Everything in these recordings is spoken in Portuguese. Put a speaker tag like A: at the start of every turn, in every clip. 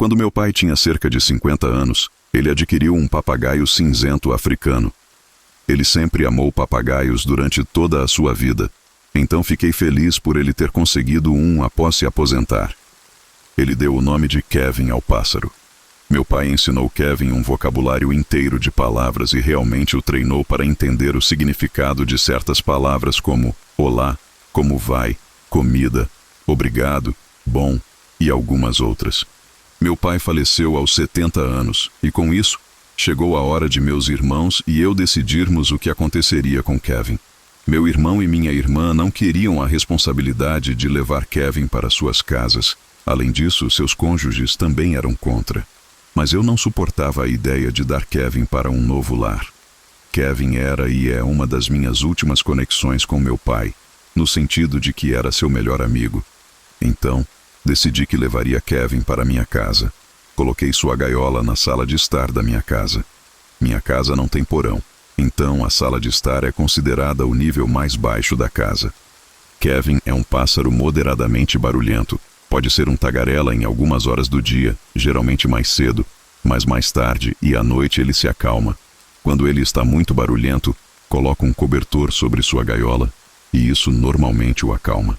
A: Quando meu pai tinha cerca de 50 anos, ele adquiriu um papagaio cinzento africano. Ele sempre amou papagaios durante toda a sua vida, então fiquei feliz por ele ter conseguido um após se aposentar. Ele deu o nome de Kevin ao pássaro. Meu pai ensinou Kevin um vocabulário inteiro de palavras e realmente o treinou para entender o significado de certas palavras como olá, como vai, comida, obrigado, bom e algumas outras. Meu pai faleceu aos 70 anos e com isso, chegou a hora de meus irmãos e eu decidirmos o que aconteceria com Kevin. Meu irmão e minha irmã não queriam a responsabilidade de levar Kevin para suas casas. Além disso, seus cônjuges também eram contra. Mas eu não suportava a ideia de dar Kevin para um novo lar. Kevin era e é uma das minhas últimas conexões com meu pai, no sentido de que era seu melhor amigo. Então, decidi que levaria Kevin para minha casa. Coloquei sua gaiola na sala de estar da minha casa. Minha casa não tem porão, então a sala de estar é considerada o nível mais baixo da casa. Kevin é um pássaro moderadamente barulhento. Pode ser um tagarela em algumas horas do dia, geralmente mais cedo, mas mais tarde e à noite ele se acalma. Quando ele está muito barulhento, coloco um cobertor sobre sua gaiola e isso normalmente o acalma.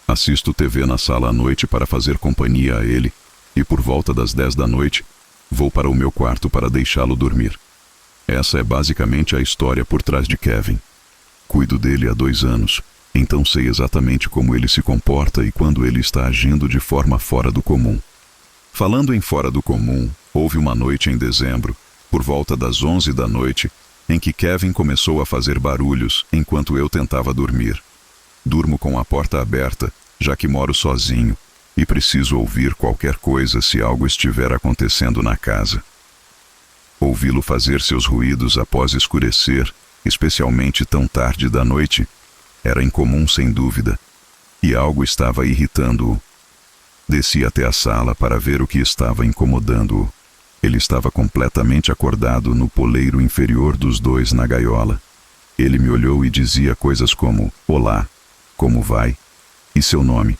A: Assisto TV na sala à noite para fazer companhia a ele e por volta das 10 da noite, vou para o meu quarto para deixá-lo dormir. Essa é basicamente a história por trás de Kevin. Cuido dele há 2 anos. Então sei exatamente como ele se comporta e quando ele está agindo de forma fora do comum. Falando em fora do comum, houve uma noite em dezembro, por volta das 11 da noite, em que Kevin começou a fazer barulhos enquanto eu tentava dormir. Durmo com a porta aberta, já que moro sozinho, e preciso ouvir qualquer coisa se algo estiver acontecendo na casa. Ouvi-lo fazer seus ruídos após escurecer, especialmente tão tarde da noite, era incomum sem dúvida, e algo estava irritando-o. Desci até a sala para ver o que estava incomodando-o. Ele estava completamente acordado no poleiro inferior dos 2 na gaiola. Ele me olhou e dizia coisas como olá, como vai, e seu nome,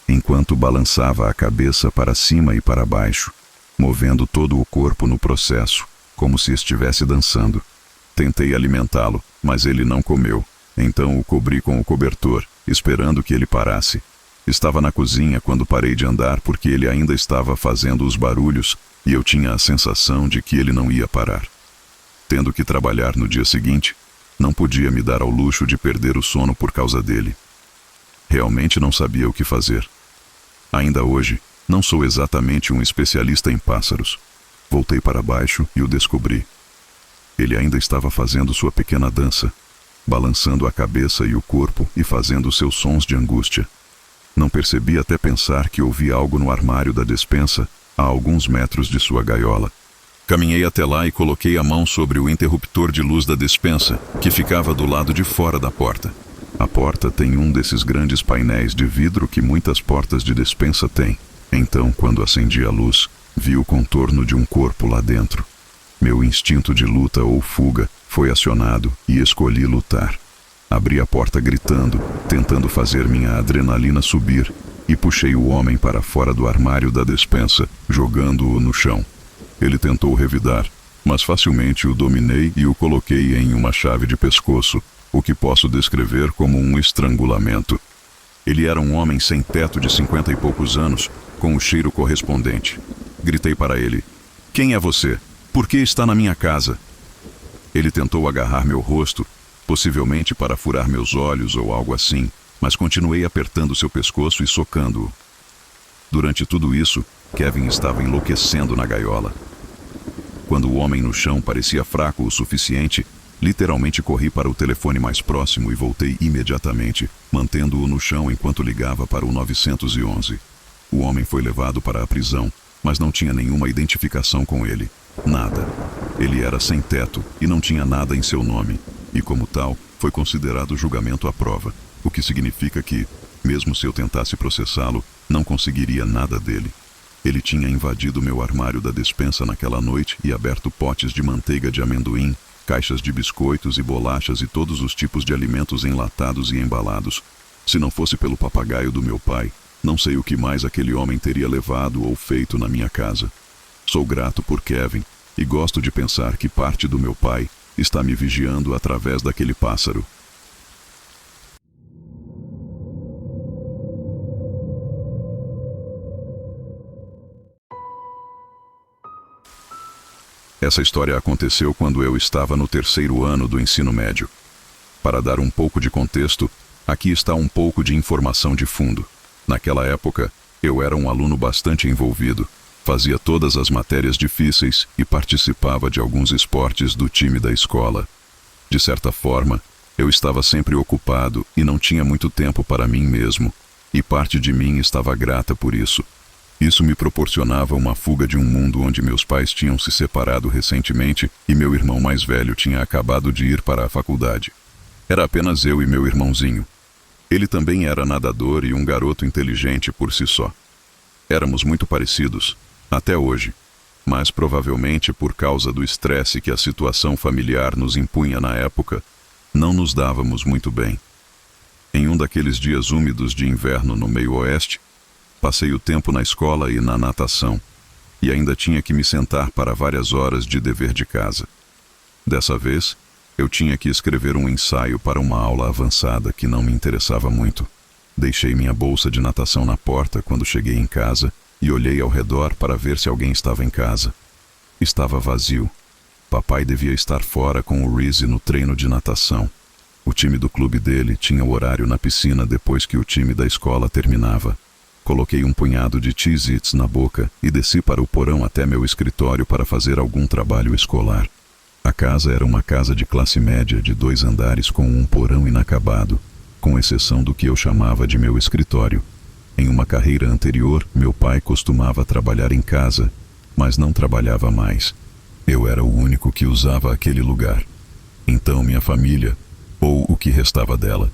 A: enquanto balançava a cabeça para cima e para baixo, movendo todo o corpo no processo, como se estivesse dançando. Tentei alimentá-lo, mas ele não comeu. Então o cobri com o cobertor, esperando que ele parasse. Estava na cozinha quando parei de andar porque ele ainda estava fazendo os barulhos e eu tinha a sensação de que ele não ia parar. Tendo que trabalhar no dia seguinte, não podia me dar ao luxo de perder o sono por causa dele. Realmente não sabia o que fazer. Ainda hoje, não sou exatamente um especialista em pássaros. Voltei para baixo e o descobri. Ele ainda estava fazendo sua pequena dança, balançando a cabeça e o corpo e fazendo seus sons de angústia. Não percebi até pensar que ouvi algo no armário da despensa, a alguns metros de sua gaiola. Caminhei até lá e coloquei a mão sobre o interruptor de luz da despensa, que ficava do lado de fora da porta. A porta tem um desses grandes painéis de vidro que muitas portas de despensa têm. Então, quando acendi a luz, vi o contorno de um corpo lá dentro. Meu instinto de luta ou fuga foi acionado e escolhi lutar. Abri a porta gritando, tentando fazer minha adrenalina subir, e puxei o homem para fora do armário da despensa, jogando-o no chão. Ele tentou revidar, mas facilmente o dominei e o coloquei em uma chave de pescoço, o que posso descrever como um estrangulamento. Ele era um homem sem teto de 50 e poucos anos, com o cheiro correspondente. Gritei para ele: "Quem é você? Por que está na minha casa?" Ele tentou agarrar meu rosto, possivelmente para furar meus olhos ou algo assim, mas continuei apertando seu pescoço e socando-o. Durante tudo isso, Kevin estava enlouquecendo na gaiola. Quando o homem no chão parecia fraco o suficiente, literalmente corri para o telefone mais próximo e voltei imediatamente, mantendo-o no chão enquanto ligava para o 911. O homem foi levado para a prisão, mas não tinha nenhuma identificação com ele. Nada. Ele era sem teto e não tinha nada em seu nome, e como tal, foi considerado julgamento à prova, o que significa que, mesmo se eu tentasse processá-lo, não conseguiria nada dele. Ele tinha invadido meu armário da despensa naquela noite e aberto potes de manteiga de amendoim, caixas de biscoitos e bolachas e todos os tipos de alimentos enlatados e embalados. Se não fosse pelo papagaio do meu pai, Não sei o que mais aquele homem teria levado ou feito na minha casa. Sou grato por Kevin e gosto de pensar que parte do meu pai está me vigiando através daquele pássaro. Essa história aconteceu quando eu estava no 3º ano do ensino médio. Para dar um pouco de contexto, aqui está um pouco de informação de fundo. Naquela época, eu era um aluno bastante envolvido, fazia todas as matérias difíceis e participava de alguns esportes do time da escola. De certa forma, eu estava sempre ocupado e não tinha muito tempo para mim mesmo, e parte de mim estava grata por isso. Isso me proporcionava uma fuga de um mundo onde meus pais tinham se separado recentemente e meu irmão mais velho tinha acabado de ir para a faculdade. Era apenas eu e meu irmãozinho. Ele também era nadador e um garoto inteligente por si só. Éramos muito parecidos, até hoje, mas provavelmente por causa do estresse que a situação familiar nos impunha na época, não nos dávamos muito bem. Em um daqueles dias úmidos de inverno no meio-oeste, passei o tempo na escola e na natação, e ainda tinha que me sentar para várias horas de dever de casa. Dessa vez, eu tinha que escrever um ensaio para uma aula avançada que não me interessava muito. Deixei minha bolsa de natação na porta quando cheguei em casa e olhei ao redor para ver se alguém estava em casa. Estava vazio. Papai devia estar fora com o Reese no treino de natação. O time do clube dele tinha o horário na piscina depois que o time da escola terminava. Coloquei um punhado de Cheez-Its na boca e desci para o porão até meu escritório para fazer algum trabalho escolar. A casa era uma casa de classe média de 2 andares com um porão inacabado, com exceção do que eu chamava de meu escritório. Em uma carreira anterior, meu pai costumava trabalhar em casa, mas não trabalhava mais. Eu era o único que usava aquele lugar. Então minha família, ou o que restava dela,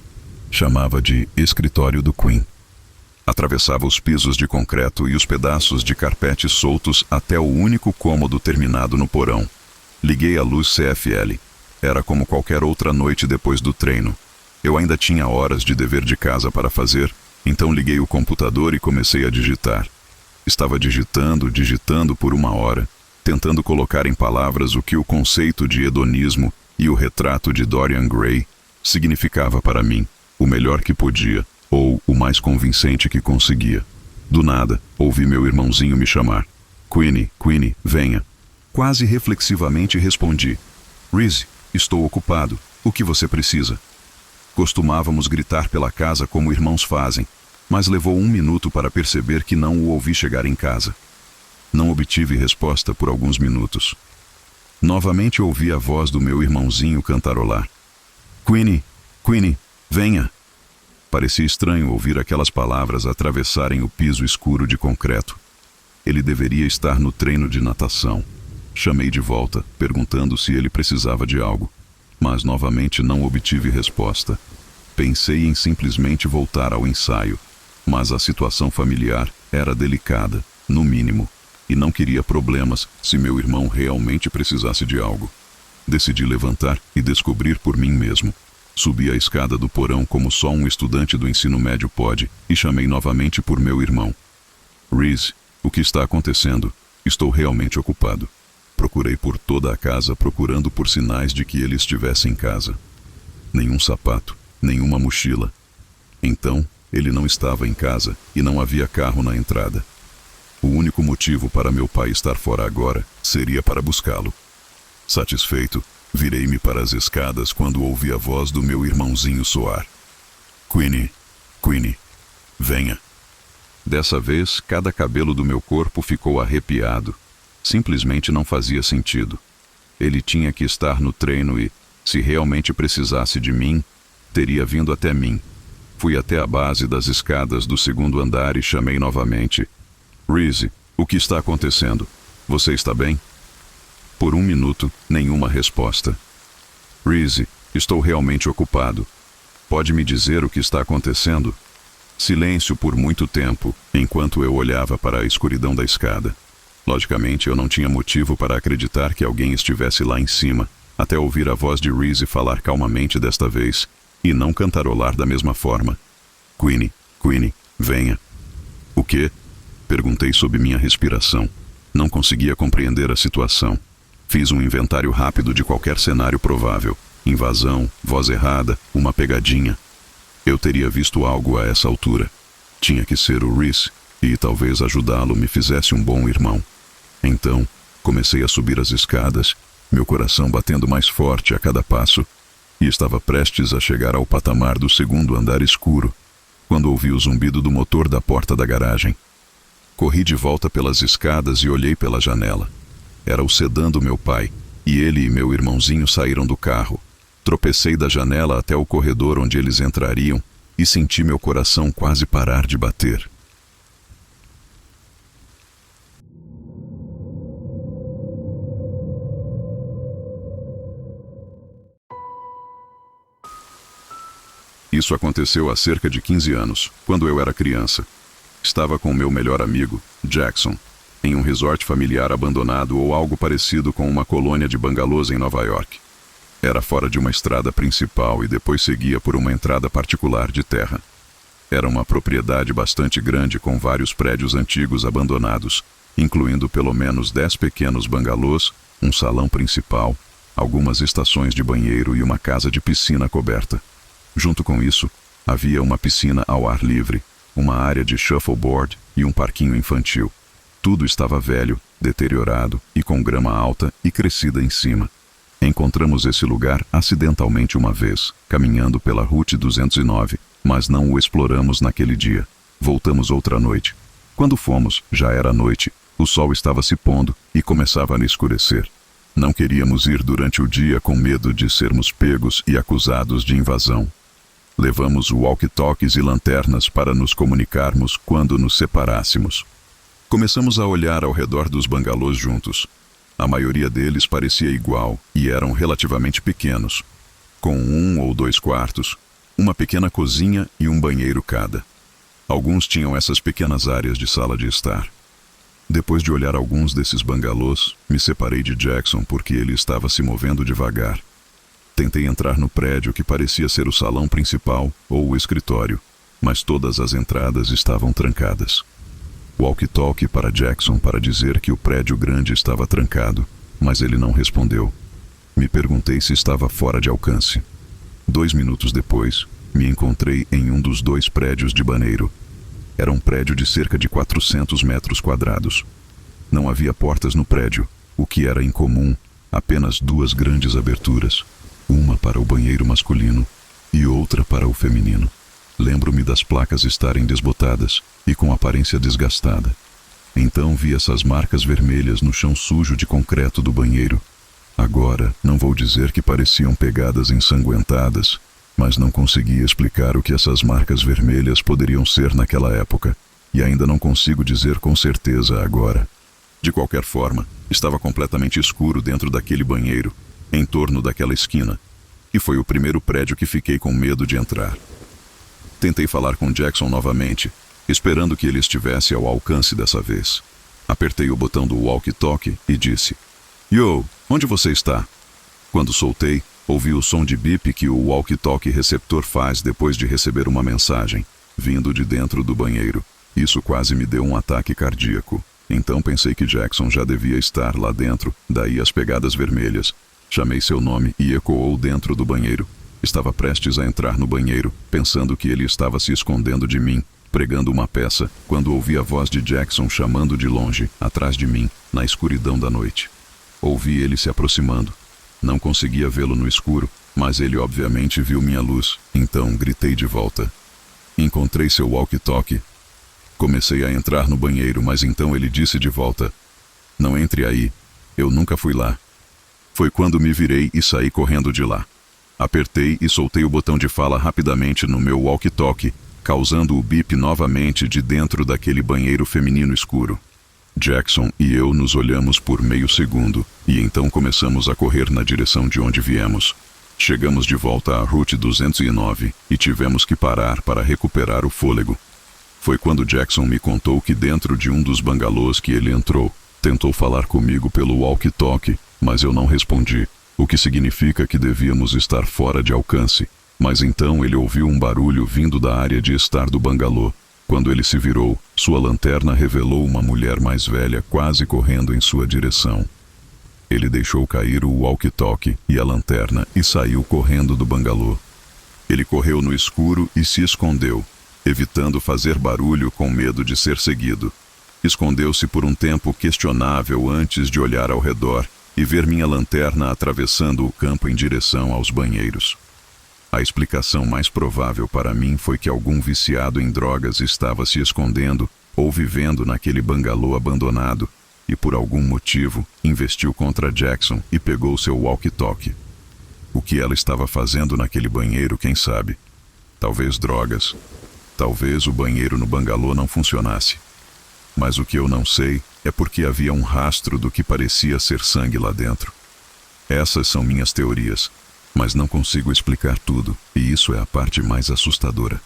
A: chamava de escritório do Queen. Atravessava os pisos de concreto e os pedaços de carpete soltos até o único cômodo terminado no porão. Liguei a luz CFL. Era como qualquer outra noite depois do treino. Eu ainda tinha horas de dever de casa para fazer, então liguei o computador e comecei a digitar. Estava digitando por 1 hora, tentando colocar em palavras o que o conceito de hedonismo e o retrato de Dorian Gray significava para mim, o melhor que podia, ou o mais convincente que conseguia. Do nada, ouvi meu irmãozinho me chamar. Queenie, venha. Quase reflexivamente respondi. Reese, estou ocupado. O que você precisa? Costumávamos gritar pela casa como irmãos fazem, mas levou 1 minuto para perceber que não o ouvi chegar em casa. Não obtive resposta por alguns minutos. Novamente ouvi a voz do meu irmãozinho cantarolar. Queenie, venha. Parecia estranho ouvir aquelas palavras atravessarem o piso escuro de concreto. Ele deveria estar no treino de natação. Chamei de volta, perguntando se ele precisava de algo, mas novamente não obtive resposta. Pensei em simplesmente voltar ao ensaio, mas a situação familiar era delicada, no mínimo, e não queria problemas se meu irmão realmente precisasse de algo. Decidi levantar e descobrir por mim mesmo. Subi a escada do porão como só um estudante do ensino médio pode e chamei novamente por meu irmão. Reese, o que está acontecendo? Estou realmente ocupado. Procurei por toda a casa procurando por sinais de que ele estivesse em casa. Nenhum sapato, nenhuma mochila. Então, ele não estava em casa e não havia carro na entrada. O único motivo para meu pai estar fora agora seria para buscá-lo. Satisfeito, virei-me para as escadas quando ouvi a voz do meu irmãozinho soar. Queenie, venha. Dessa vez, cada cabelo do meu corpo ficou arrepiado. Simplesmente não fazia sentido. Ele tinha que estar no treino e, se realmente precisasse de mim, teria vindo até mim. Fui até a base das escadas do 2º andar e chamei novamente. Reese, o que está acontecendo? Você está bem? Por 1 minuto, nenhuma resposta. Reese, estou realmente ocupado. Pode me dizer o que está acontecendo? Silêncio por muito tempo, enquanto eu olhava para a escuridão da escada. Logicamente, eu não tinha motivo para acreditar que alguém estivesse lá em cima, até ouvir a voz de Reese falar calmamente desta vez, e não cantarolar da mesma forma. Queenie, venha. O quê? Perguntei sob minha respiração. Não conseguia compreender a situação. Fiz um inventário rápido de qualquer cenário provável. Invasão, voz errada, uma pegadinha. Eu teria visto algo a essa altura. Tinha que ser o Rhys, e talvez ajudá-lo me fizesse um bom irmão. Então, comecei a subir as escadas, meu coração batendo mais forte a cada passo, e estava prestes a chegar ao patamar do segundo andar escuro, quando ouvi o zumbido do motor da porta da garagem. Corri de volta pelas escadas e olhei pela janela. Era o sedã do meu pai, e ele e meu irmãozinho saíram do carro. Tropecei da janela até o corredor onde eles entrariam e senti meu coração quase parar de bater. Isso aconteceu há cerca de 15 anos, quando eu era criança. Estava com meu melhor amigo, Jackson, em um resort familiar abandonado ou algo parecido com uma colônia de bangalôs em Nova York. Era fora de uma estrada principal e depois seguia por uma entrada particular de terra. Era uma propriedade bastante grande com vários prédios antigos abandonados, incluindo pelo menos 10 pequenos bangalôs, um salão principal, algumas estações de banheiro e uma casa de piscina coberta. Junto com isso, havia uma piscina ao ar livre, uma área de shuffleboard e um parquinho infantil. Tudo estava velho, deteriorado e com grama alta e crescida em cima. Encontramos esse lugar acidentalmente uma vez, caminhando pela Route 209, mas não o exploramos naquele dia. Voltamos outra noite. Quando fomos, já era noite, o sol estava se pondo e começava a escurecer. Não queríamos ir durante o dia com medo de sermos pegos e acusados de invasão. Levamos walkie-talkies e lanternas para nos comunicarmos quando nos separássemos. Começamos a olhar ao redor dos bangalôs juntos. A maioria deles parecia igual e eram relativamente pequenos, com 1 ou 2 quartos, uma pequena cozinha e um banheiro cada. Alguns tinham essas pequenas áreas de sala de estar. Depois de olhar alguns desses bangalôs, me separei de Jackson porque ele estava se movendo devagar. Tentei entrar no prédio que parecia ser o salão principal ou o escritório, mas todas as entradas estavam trancadas. Walkie-talkie para Jackson para dizer que o prédio grande estava trancado, mas ele não respondeu. Me perguntei se estava fora de alcance. 2 minutos depois, me encontrei em um dos 2 prédios de banheiro. Era um prédio de cerca de 400 metros quadrados. Não havia portas no prédio, o que era incomum, apenas 2 grandes aberturas. Uma para o banheiro masculino e outra para o feminino. Lembro-me das placas estarem desbotadas e com aparência desgastada. Então vi essas marcas vermelhas no chão sujo de concreto do banheiro. Agora, não vou dizer que pareciam pegadas ensanguentadas, mas não conseguia explicar o que essas marcas vermelhas poderiam ser naquela época, e ainda não consigo dizer com certeza agora. De qualquer forma, estava completamente escuro dentro daquele banheiro, em torno daquela esquina, e foi o primeiro prédio que fiquei com medo de entrar. Tentei falar com Jackson novamente, esperando que ele estivesse ao alcance dessa vez. Apertei o botão do walkie-talkie e disse: "Yo, onde você está?" Quando soltei, ouvi o som de bip que o walkie-talkie receptor faz depois de receber uma mensagem, vindo de dentro do banheiro. Isso quase me deu um ataque cardíaco. Então pensei que Jackson já devia estar lá dentro, daí as pegadas vermelhas. Chamei seu nome e ecoou dentro do banheiro. Estava prestes a entrar no banheiro, pensando que ele estava se escondendo de mim, pregando uma peça, quando ouvi a voz de Jackson chamando de longe, atrás de mim, na escuridão da noite. Ouvi ele se aproximando. Não conseguia vê-lo no escuro, mas ele obviamente viu minha luz, então gritei de volta. Encontrei seu walkie-talkie. Comecei a entrar no banheiro, mas então ele disse de volta: "Não entre aí, eu nunca fui lá." Foi quando me virei e saí correndo de lá. Apertei e soltei o botão de fala rapidamente no meu walkie-talkie, causando o bip novamente de dentro daquele banheiro feminino escuro. Jackson e eu nos olhamos por meio segundo, e então começamos a correr na direção de onde viemos. Chegamos de volta à Route 209 e tivemos que parar para recuperar o fôlego. Foi quando Jackson me contou que dentro de um dos bangalôs que ele entrou, tentou falar comigo pelo walkie-talkie, mas eu não respondi, o que significa que devíamos estar fora de alcance. Mas então ele ouviu um barulho vindo da área de estar do bangalô. Quando ele se virou, sua lanterna revelou uma mulher mais velha quase correndo em sua direção. Ele deixou cair o walkie-talkie e a lanterna e saiu correndo do bangalô. Ele correu no escuro e se escondeu, evitando fazer barulho com medo de ser seguido. Escondeu-se por um tempo questionável antes de olhar ao redor e ver minha lanterna atravessando o campo em direção aos banheiros. A explicação mais provável para mim foi que algum viciado em drogas estava se escondendo ou vivendo naquele bangalô abandonado e, por algum motivo, investiu contra Jackson e pegou seu walkie-talkie. O que ela estava fazendo naquele banheiro, quem sabe? Talvez drogas. Talvez o banheiro no bangalô não funcionasse. Mas o que eu não sei é porque havia um rastro do que parecia ser sangue lá dentro. Essas são minhas teorias, mas não consigo explicar tudo, e isso é a parte mais assustadora.